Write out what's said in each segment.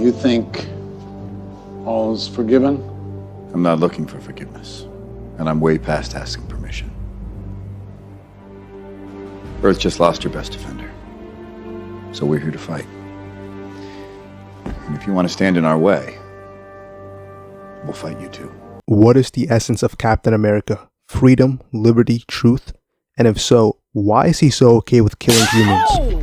You think all's forgiven? I'm not looking for forgiveness, and I'm way past asking permission. Earth just lost your best defender, so we're here to fight. And if you want to stand in our way, we'll fight you too. What is the essence of Captain America? Freedom, liberty, truth? And if so, why is he so okay with killing humans?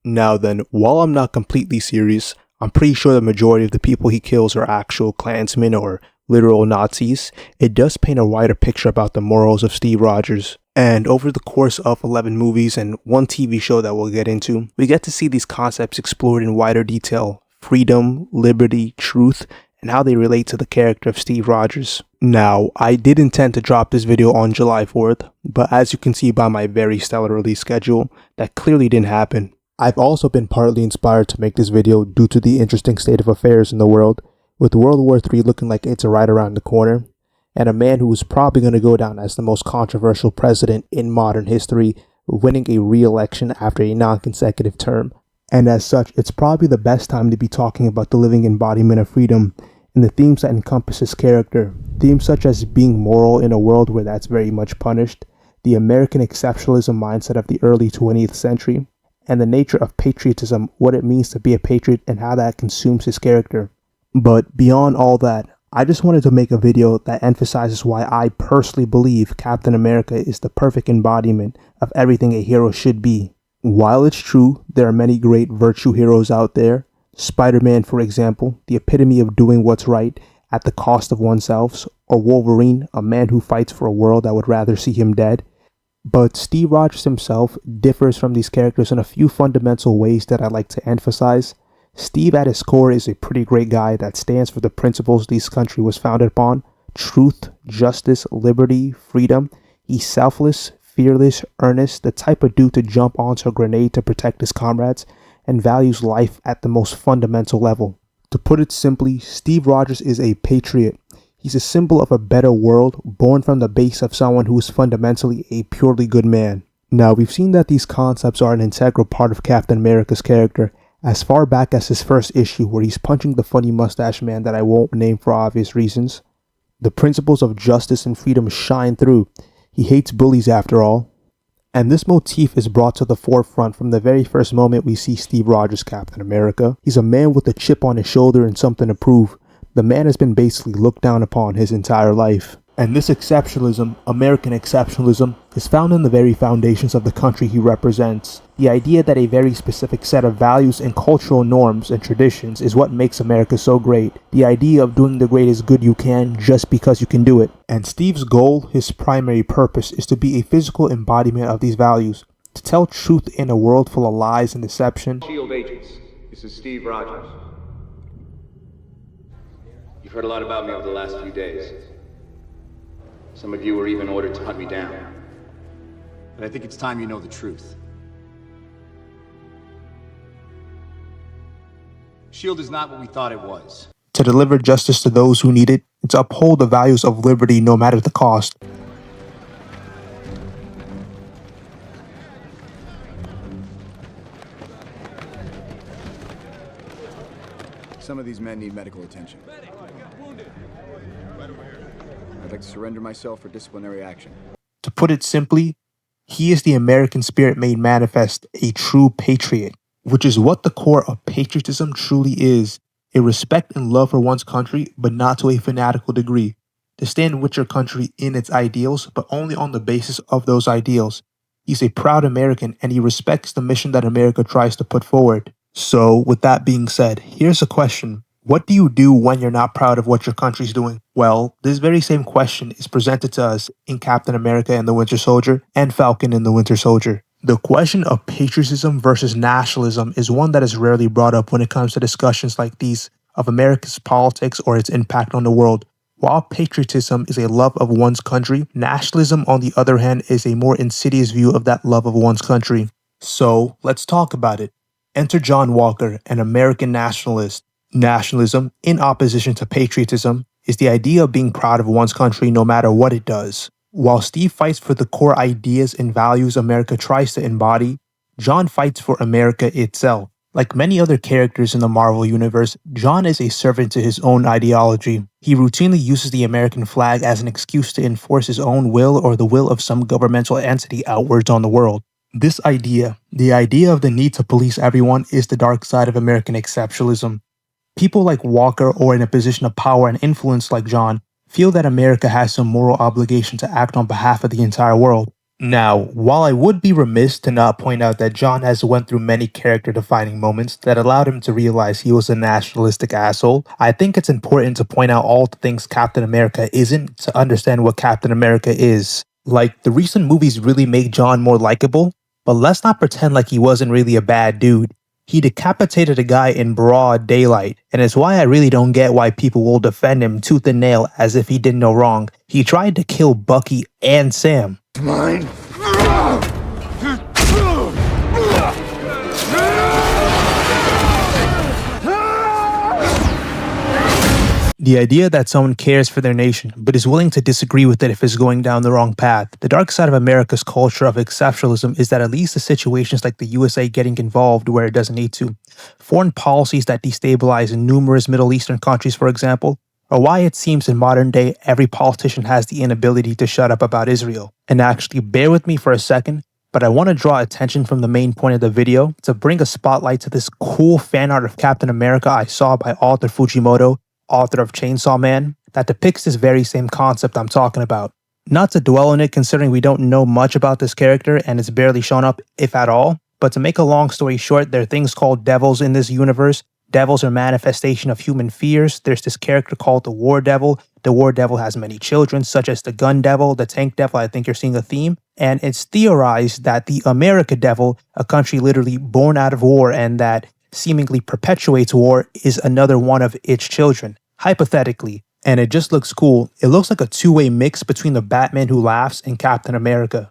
Now then, while I'm not completely serious, I'm pretty sure the majority of the people he kills are actual Klansmen or literal Nazis. It does paint a wider picture about the morals of Steve Rogers. And over the course of 11 movies and one TV show that we'll get into, we get to see these concepts explored in wider detail: freedom, liberty, truth, and how they relate to the character of Steve Rogers. Now, I did intend to drop this video on July 4th, but as you can see by my very stellar release schedule, that clearly didn't happen. I've also been partly inspired to make this video due to the interesting state of affairs in the world, with World War III looking like it's right around the corner, and a man who is probably going to go down as the most controversial president in modern history winning a re-election after a non-consecutive term. And as such, it's probably the best time to be talking about the living embodiment of freedom and the themes that encompass his character. Themes such as being moral in a world where that's very much punished, the American exceptionalism mindset of the early 20th century, and the nature of patriotism, what it means to be a patriot and how that consumes his character. But beyond all that, I just wanted to make a video that emphasizes why I personally believe Captain America is the perfect embodiment of everything a hero should be. While it's true, there are many great virtue heroes out there. Spider-Man, for example, the epitome of doing what's right at the cost of oneself, or Wolverine, a man who fights for a world that would rather see him dead. But Steve Rogers himself differs from these characters in a few fundamental ways that I'd like to emphasize. Steve at his core is a pretty great guy that stands for the principles this country was founded upon: truth, justice, liberty, freedom. He's selfless, fearless, earnest, the type of dude to jump onto a grenade to protect his comrades, and values life at the most fundamental level. To put it simply, Steve Rogers is a patriot. He's a symbol of a better world, born from the base of someone who is fundamentally a purely good man. Now, we've seen that these concepts are an integral part of Captain America's character, as far back as his first issue where he's punching the funny mustache man that I won't name for obvious reasons. The principles of justice and freedom shine through. He hates bullies after all. And this motif is brought to the forefront from the very first moment we see Steve Rogers Captain America. He's a man with a chip on his shoulder and something to prove. The man has been basically looked down upon his entire life. And this exceptionalism, American exceptionalism, is found in the very foundations of the country he represents. The idea that a very specific set of values and cultural norms and traditions is what makes America so great. The idea of doing the greatest good you can just because you can do it. And Steve's goal, his primary purpose, is to be a physical embodiment of these values. To tell truth in a world full of lies and deception. Shield agents, this is Steve Rogers. You've heard a lot about me over the last few days. Some of you were even ordered to hunt me down. But I think it's time you know the truth. SHIELD is not what we thought it was. To deliver justice to those who need it, and to uphold the values of liberty no matter the cost. Some of these men need medical attention. I'd like to surrender myself for disciplinary action. To put it simply, he is the American spirit made manifest, a true patriot, which is what the core of patriotism truly is: a respect and love for one's country, but not to a fanatical degree. To stand with your country in its ideals, but only on the basis of those ideals. He's a proud American, and he respects the mission that America tries to put forward. So, with that being said, here's a question. What do you do when you're not proud of what your country's doing? Well, this very same question is presented to us in Captain America and the Winter Soldier and Falcon and the Winter Soldier. The question of patriotism versus nationalism is one that is rarely brought up when it comes to discussions like these of America's politics or its impact on the world. While patriotism is a love of one's country, nationalism, on the other hand, is a more insidious view of that love of one's country. So, let's talk about it. Enter John Walker, an American nationalist. Nationalism, in opposition to patriotism, is the idea of being proud of one's country no matter what it does. While Steve fights for the core ideas and values America tries to embody, John fights for America itself. Like many other characters in the Marvel Universe, John is a servant to his own ideology. He routinely uses the American flag as an excuse to enforce his own will or the will of some governmental entity outwards on the world. This idea, the idea of the need to police everyone, is the dark side of American exceptionalism. People like Walker, or in a position of power and influence like John, feel that America has some moral obligation to act on behalf of the entire world. Now, while I would be remiss to not point out that John has went through many character-defining moments that allowed him to realize he was a nationalistic asshole, I think it's important to point out all the things Captain America isn't to understand what Captain America is. Like, the recent movies really make John more likable, but let's not pretend like he wasn't really a bad dude. He decapitated a guy in broad daylight, and it's why I really don't get why people will defend him tooth and nail as if he did no wrong. He tried to kill Bucky and Sam. Mine. The idea that someone cares for their nation, but is willing to disagree with it if it's going down the wrong path. The dark side of America's culture of exceptionalism is that it leads to situations like the USA getting involved where it doesn't need to. Foreign policies that destabilize numerous Middle Eastern countries, for example, or why it seems in modern day every politician has the inability to shut up about Israel. And actually, bear with me for a second, but I want to draw attention from the main point of the video to bring a spotlight to this cool fan art of Captain America I saw by author Fujimoto, author of Chainsaw Man, that depicts this very same concept I'm talking about. Not to dwell on it considering we don't know much about this character and it's barely shown up, if at all, but to make a long story short, there are things called devils in this universe. Devils are manifestation of human fears. There's this character called the War Devil. The War Devil has many children, such as the Gun Devil, the Tank Devil. I think you're seeing a theme. And it's theorized that the America Devil, a country literally born out of war and that seemingly perpetuates war, is another one of its children, hypothetically. And it just looks cool. It looks like a two-way mix between the Batman Who Laughs and Captain America.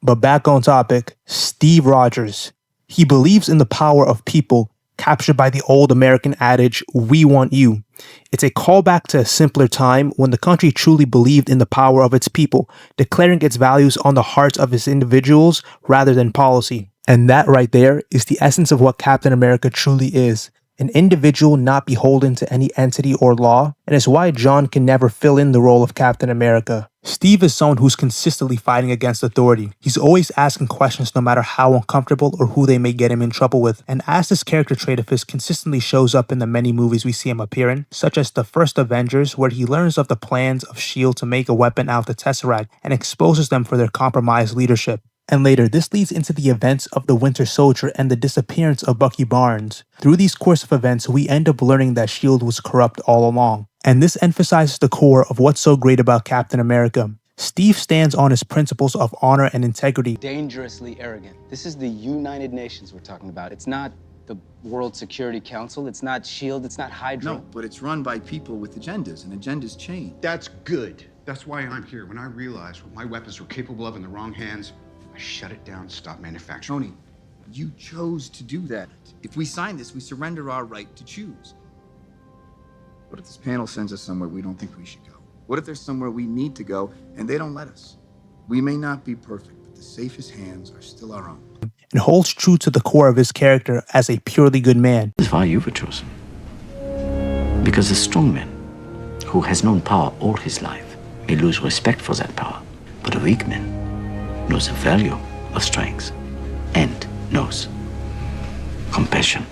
But back on topic, Steve Rogers. He believes in the power of people, captured by the old American adage, "We want you." It's a callback to a simpler time when the country truly believed in the power of its people, declaring its values on the hearts of its individuals rather than policy. And that right there is the essence of what Captain America truly is. An individual not beholden to any entity or law, and it's why John can never fill in the role of Captain America. Steve is someone who's consistently fighting against authority. He's always asking questions no matter how uncomfortable or who they may get him in trouble with, and as this character trait of his consistently shows up in the many movies we see him appear in, such as the first Avengers, where he learns of the plans of S.H.I.E.L.D. to make a weapon out of the Tesseract and exposes them for their compromised leadership. And later, this leads into the events of the Winter Soldier and the disappearance of Bucky Barnes. Through these course of events, we end up learning that S.H.I.E.L.D. was corrupt all along. And this emphasizes the core of what's so great about Captain America. Steve stands on his principles of honor and integrity. Dangerously arrogant. This is the United Nations we're talking about. It's not the World Security Council. It's not S.H.I.E.L.D. It's not Hydra. No, but it's run by people with agendas, and agendas change. That's good. That's why I'm here. When I realized what my weapons were capable of in the wrong hands, I shut it down, stopped manufacturing. Tony, you chose to do that. If we sign this, we surrender our right to choose. What if this panel sends us somewhere we don't think we should go? What if there's somewhere we need to go and they don't let us? We may not be perfect, but the safest hands are still our own. And holds true to the core of his character as a purely good man. This is why you were chosen. Because a strong man who has known power all his life may lose respect for that power, but a weak man knows the value of strength and knows compassion.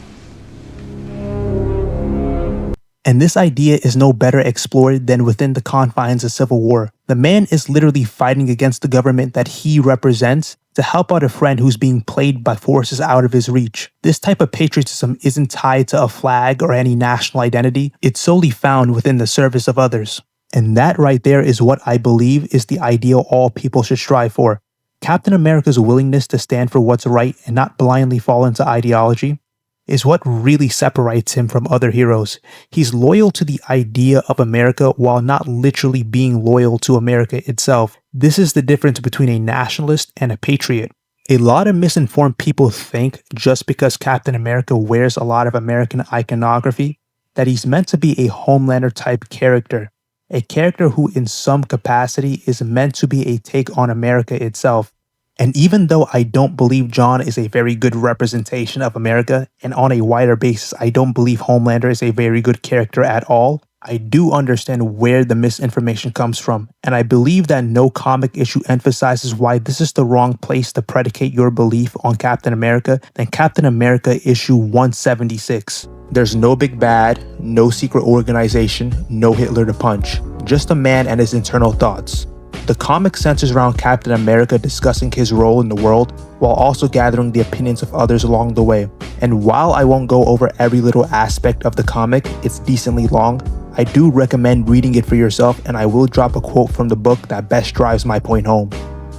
And this idea is no better explored than within the confines of civil war. The man is literally fighting against the government that he represents to help out a friend who's being played by forces out of his reach. This type of patriotism isn't tied to a flag or any national identity. It's solely found within the service of others. And that right there is what I believe is the ideal all people should strive for. Captain America's willingness to stand for what's right and not blindly fall into ideology is what really separates him from other heroes. He's loyal to the idea of America while not literally being loyal to America itself. This is the difference between a nationalist and a patriot. A lot of misinformed people think just because Captain America wears a lot of American iconography that he's meant to be a Homelander type character. A character who in some capacity is meant to be a take on America itself. And even though I don't believe John is a very good representation of America, and on a wider basis I don't believe Homelander is a very good character at all, I do understand where the misinformation comes from, and I believe that no comic issue emphasizes why this is the wrong place to predicate your belief on Captain America than Captain America issue 176. There's no big bad, no secret organization, no Hitler to punch, just a man and his internal thoughts. The comic centers around Captain America discussing his role in the world while also gathering the opinions of others along the way. And while I won't go over every little aspect of the comic, it's decently long, I do recommend reading it for yourself, and I will drop a quote from the book that best drives my point home.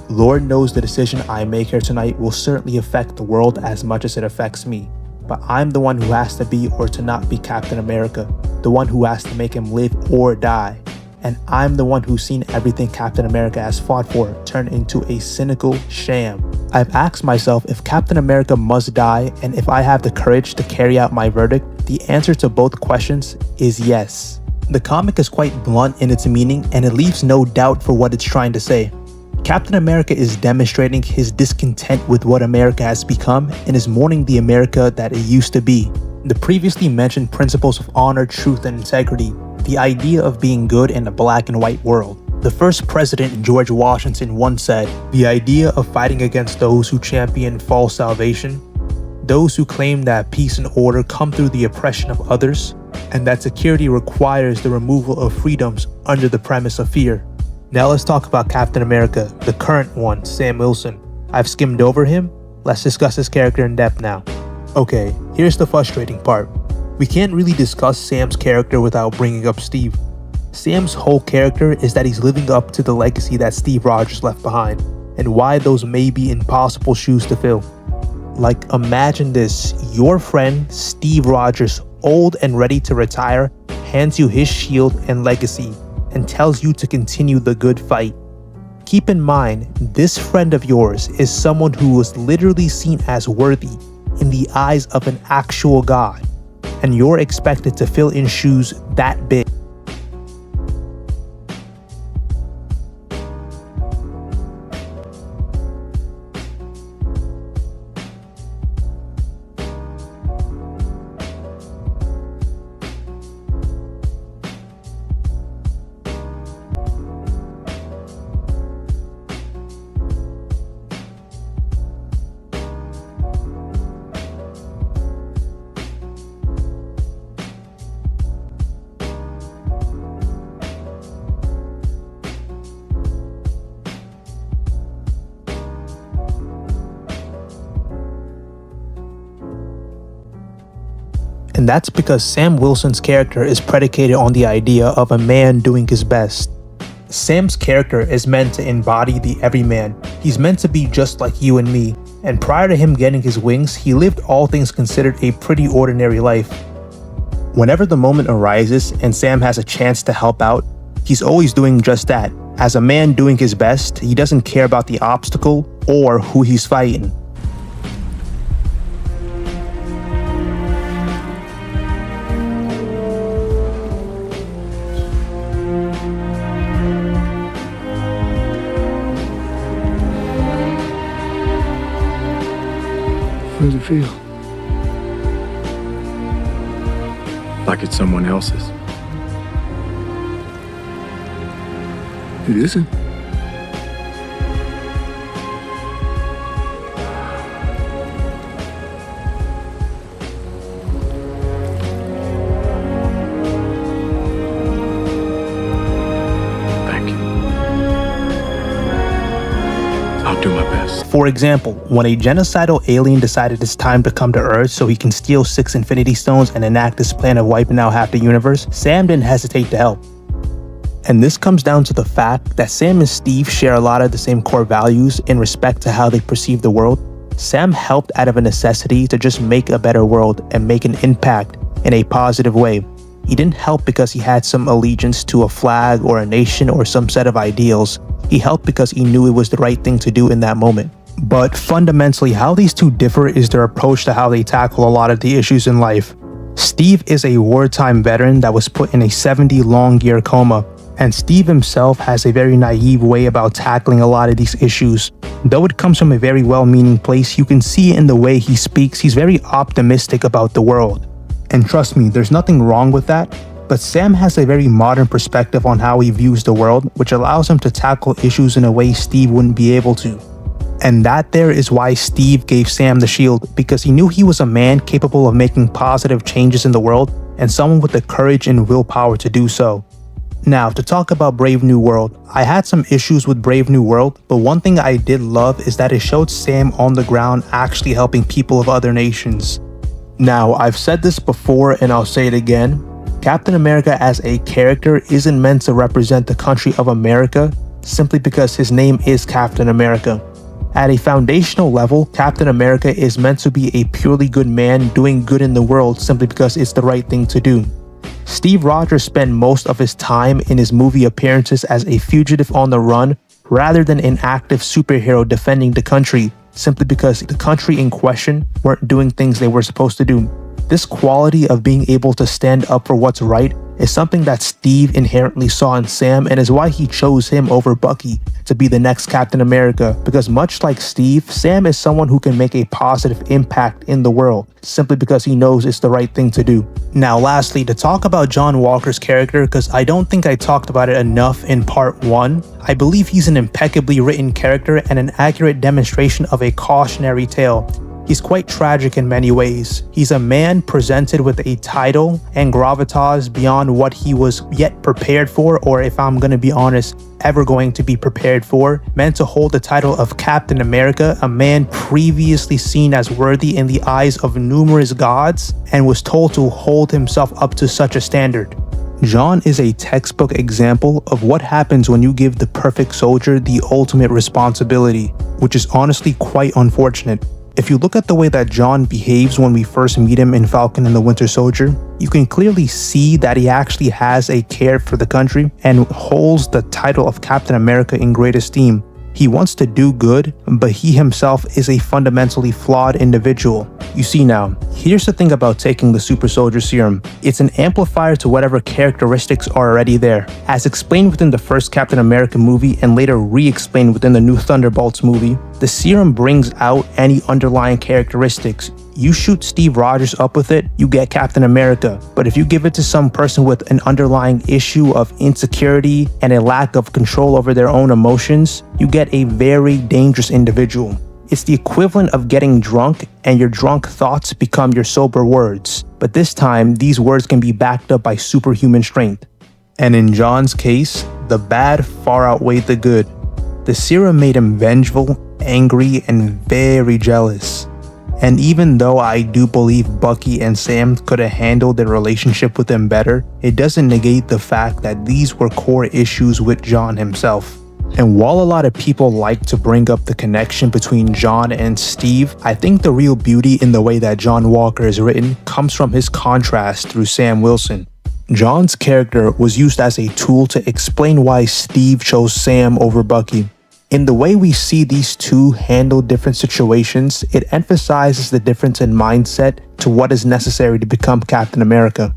Lord knows the decision I make here tonight will certainly affect the world as much as it affects me. But I'm the one who has to be or to not be Captain America, the one who has to make him live or die. And I'm the one who's seen everything Captain America has fought for turn into a cynical sham. I've asked myself if Captain America must die and if I have the courage to carry out my verdict. The answer to both questions is yes. The comic is quite blunt in its meaning and it leaves no doubt for what it's trying to say. Captain America is demonstrating his discontent with what America has become and is mourning the America that it used to be. The previously mentioned principles of honor, truth, and integrity, the idea of being good in a black and white world. The first president, George Washington, once said, the idea of fighting against those who champion false salvation, those who claim that peace and order come through the oppression of others, and that security requires the removal of freedoms under the premise of fear. Now let's talk about Captain America, the current one, Sam Wilson. I've skimmed over him. Let's discuss his character in depth now. Okay, here's the frustrating part. We can't really discuss Sam's character without bringing up Steve. Sam's whole character is that he's living up to the legacy that Steve Rogers left behind, and why those may be impossible shoes to fill. Like, imagine this, your friend Steve Rogers, old and ready to retire, hands you his shield and legacy and tells you to continue the good fight. Keep in mind, this friend of yours is someone who was literally seen as worthy in the eyes of an actual god, and you're expected to fill in shoes that big. And that's because Sam Wilson's character is predicated on the idea of a man doing his best. Sam's character is meant to embody the everyman. He's meant to be just like you and me, and prior to him getting his wings, he lived all things considered a pretty ordinary life. Whenever the moment arises and Sam has a chance to help out, he's always doing just that. As a man doing his best, he doesn't care about the obstacle or who he's fighting. How does it feel? Like it's someone else's. It isn't. Thank you. I'll do my best. For example, when a genocidal alien decided it's time to come to Earth so he can steal 6 Infinity Stones and enact his plan of wiping out half the universe, Sam didn't hesitate to help. And this comes down to the fact that Sam and Steve share a lot of the same core values in respect to how they perceive the world. Sam helped out of a necessity to just make a better world and make an impact in a positive way. He didn't help because he had some allegiance to a flag or a nation or some set of ideals. He helped because he knew it was the right thing to do in that moment. But fundamentally, how these two differ is their approach to how they tackle a lot of the issues in life. Steve is a wartime veteran that was put in a 70-long-year coma, and Steve himself has a very naive way about tackling a lot of these issues. Though it comes from a very well-meaning place, you can see in the way he speaks, he's very optimistic about the world. And trust me, there's nothing wrong with that, but Sam has a very modern perspective on how he views the world, which allows him to tackle issues in a way Steve wouldn't be able to. And that there is why Steve gave Sam the shield, because he knew he was a man capable of making positive changes in the world, and someone with the courage and willpower to do so. Now, to talk about Brave New World, I had some issues with Brave New World, but one thing I did love is that it showed Sam on the ground actually helping people of other nations. Now, I've said this before and I'll say it again, Captain America as a character isn't meant to represent the country of America simply because his name is Captain America. At a foundational level, Captain America is meant to be a purely good man doing good in the world simply because it's the right thing to do. Steve Rogers spent most of his time in his movie appearances as a fugitive on the run rather than an active superhero defending the country, simply because the country in question weren't doing things they were supposed to do. This quality of being able to stand up for what's right is something that Steve inherently saw in Sam, and is why he chose him over Bucky to be the next Captain America, because much like Steve, Sam is someone who can make a positive impact in the world, simply because he knows it's the right thing to do. Now lastly, to talk about John Walker's character, because I don't think I talked about it enough in part 1, I believe he's an impeccably written character and an accurate demonstration of a cautionary tale. He's quite tragic in many ways. He's a man presented with a title and gravitas beyond what he was yet prepared for, or if I'm gonna be honest, ever going to be prepared for, meant to hold the title of Captain America, a man previously seen as worthy in the eyes of numerous gods, and was told to hold himself up to such a standard. John is a textbook example of what happens when you give the perfect soldier the ultimate responsibility, which is honestly quite unfortunate. If you look at the way that John behaves when we first meet him in Falcon and the Winter Soldier, you can clearly see that he actually has a care for the country and holds the title of Captain America in great esteem. He wants to do good, but he himself is a fundamentally flawed individual. You see now, here's the thing about taking the Super Soldier Serum. It's an amplifier to whatever characteristics are already there. As explained within the first Captain America movie and later re-explained within the new Thunderbolts movie, the serum brings out any underlying characteristics. You shoot Steve Rogers up with it, you get Captain America. But if you give it to some person with an underlying issue of insecurity and a lack of control over their own emotions, you get a very dangerous individual. It's the equivalent of getting drunk and your drunk thoughts become your sober words. But this time, these words can be backed up by superhuman strength. And in John's case, the bad far outweighed the good. The serum made him vengeful, angry, and very jealous. And even though I do believe Bucky and Sam could have handled their relationship with him better, it doesn't negate the fact that these were core issues with John himself. And while a lot of people like to bring up the connection between John and Steve, I think the real beauty in the way that John Walker is written comes from his contrast through Sam Wilson. John's character was used as a tool to explain why Steve chose Sam over Bucky. In the way we see these two handle different situations, it emphasizes the difference in mindset to what is necessary to become Captain America.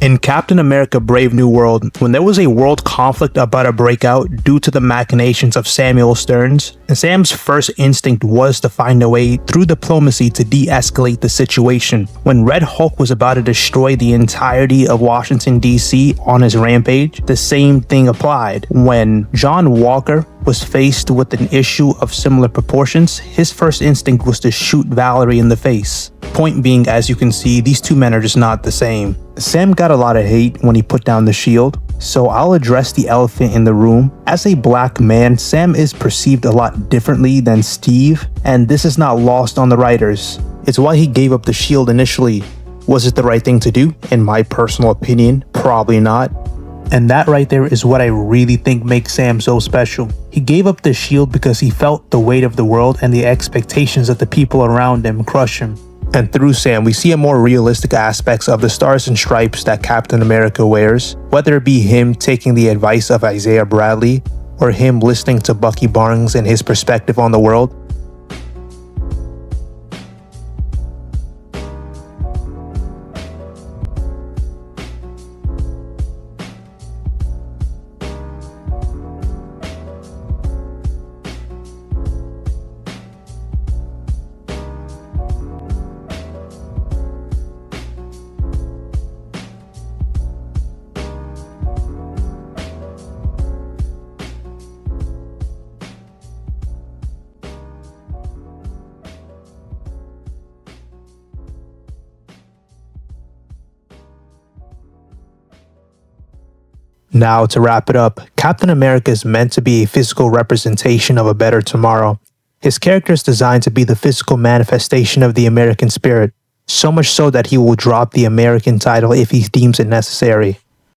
In Captain America Brave New World, when there was a world conflict about to break out due to the machinations of Samuel Stearns, and Sam's first instinct was to find a way through diplomacy to de-escalate the situation. When Red Hulk was about to destroy the entirety of Washington DC on his rampage, the same thing applied. When John Walker was faced with an issue of similar proportions, his first instinct was to shoot Valerie in the face. Point being, as you can see, these two men are just not the same. Sam got a lot of hate when he put down the shield, so I'll address the elephant in the room. As a black man, Sam is perceived a lot differently than Steve, and this is not lost on the writers. It's why he gave up the shield initially. Was it the right thing to do? In my personal opinion, probably not. And that right there is what I really think makes Sam so special. He gave up the shield because he felt the weight of the world and the expectations of the people around him crush him. And through Sam, we see a more realistic aspects of the stars and stripes that Captain America wears, whether it be him taking the advice of Isaiah Bradley, or him listening to Bucky Barnes and his perspective on the world. Now, to wrap it up, Captain America is meant to be a physical representation of a better tomorrow. His character is designed to be the physical manifestation of the American spirit, so much so that he will drop the American title if he deems it necessary.